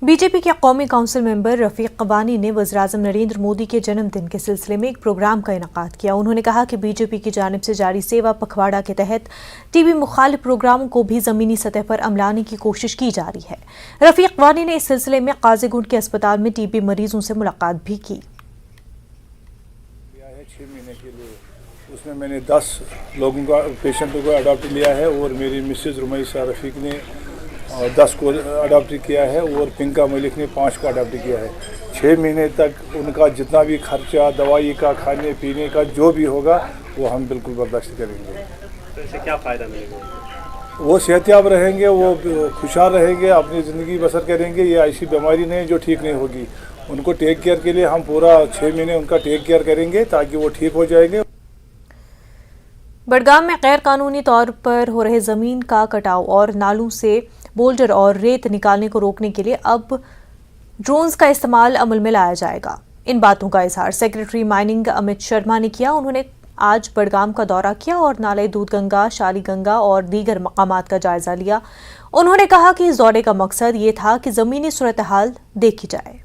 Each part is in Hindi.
बीजेपी के कौमी काउंसिल मेंबर रफीक कवानी ने वज़ीर-ए-आज़म नरेंद्र मोदी के जन्मदिन के सिलसिले में एक प्रोग्राम का इनेकाद किया। उन्होंने कहा कि बीजेपी की जानिब से जारी सेवा पखवाड़ा के तहत टीबी मुखालिफ प्रोग्रामों को भी ज़मीनी सतह पर अमलाने की कोशिश की जा रही है। रफीक कवानी ने इस सिलसिले में काजीगुंड के अस्पताल में टीबी मरीजों से मुलाकात भी की। 6 महीने के लिए उसमें मैंने 10 लोगों का पेशेंटों को अडॉप्ट लिया है और मेरी मिसेज़ रुमैसा रफ़ीक ने 10 को अडॉप्ट किया है और पिंका मलिक ने 5 को अडॉप्ट किया है। 6 महीने तक उनका जितना भी खर्चा, दवाई का, खाने पीने का जो भी होगा वो हम बिल्कुल बर्दाश्त करेंगे। तो इससे क्या फ़ायदा मिलेगा? वो सेहतयाब रहेंगे, वो खुशहाल रहेंगे, अपनी ज़िंदगी बसर करेंगे। ये ऐसी बीमारी नहीं जो ठीक नहीं होगी। उनको टेक केयर के लिए हम पूरा 6 महीने उनका टेक केयर करेंगे ताकि वो ठीक हो जाएंगे। बडगाम में गैर कानूनी तौर पर हो रहे ज़मीन का कटाव और नालों से बोल्डर और रेत निकालने को रोकने के लिए अब ड्रोन्स का इस्तेमाल अमल में लाया जाएगा। इन बातों का इजहार सेक्रेटरी माइनिंग अमित शर्मा ने किया। उन्होंने आज बडगाम का दौरा किया और नाले दूधगंगा, शालीगंगा और दीगर मकामात का जायजा लिया। उन्होंने कहा कि इस दौरे का मकसद ये था कि ज़मीनी सूरत हाल देखी जाए।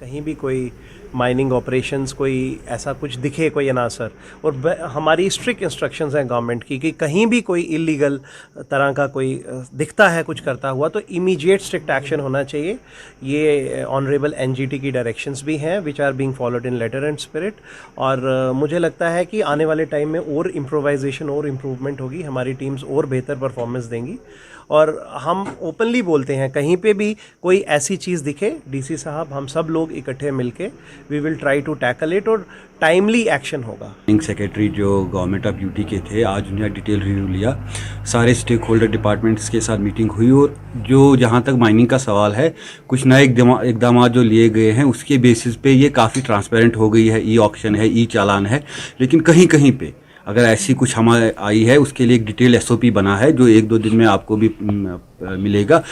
कहीं भी कोई माइनिंग ऑपरेशंस, कोई ऐसा कुछ दिखे, कोई अनासर, और हमारी स्ट्रिक्ट इंस्ट्रक्शंस हैं गवर्नमेंट की कि कहीं भी कोई इलीगल तरह का कोई दिखता है कुछ करता हुआ तो इमीडिएट स्ट्रिक्ट एक्शन होना चाहिए। ये ऑनरेबल एनजीटी की डायरेक्शंस भी हैं which are being followed in letter and spirit. और मुझे लगता है कि आने वाले टाइम में और इम्प्रोवाइजेशन और इम्प्रूवमेंट होगी, हमारी टीम्स और बेहतर परफॉर्मेंस देंगी। और हम ओपनली बोलते हैं कहीं पे भी कोई ऐसी चीज़ दिखे, डीसी साहब हम सब लोग इकट्ठे मिलके we will try to tackle it और टाइमली एक्शन होगा। सेक्रेटरी जो गवर्नमेंट ऑफ यूटी के थे, आज उन्हें डिटेल रिव्यू लिया, सारे स्टेक होल्डर डिपार्टमेंट्स के साथ मीटिंग हुई और जो जहाँ तक माइनिंग का सवाल है, कुछ नए इकदाम जो लिए गए हैं उसके बेसिस पे ये काफ़ी ट्रांसपेरेंट हो गई है। ई ऑक्शन है, ई चालान है, लेकिन कहीं कहीं पे अगर ऐसी कुछ हमारे आई है उसके लिए एक डिटेल SOP बना है जो 1-2 दिन में आपको भी मिलेगा।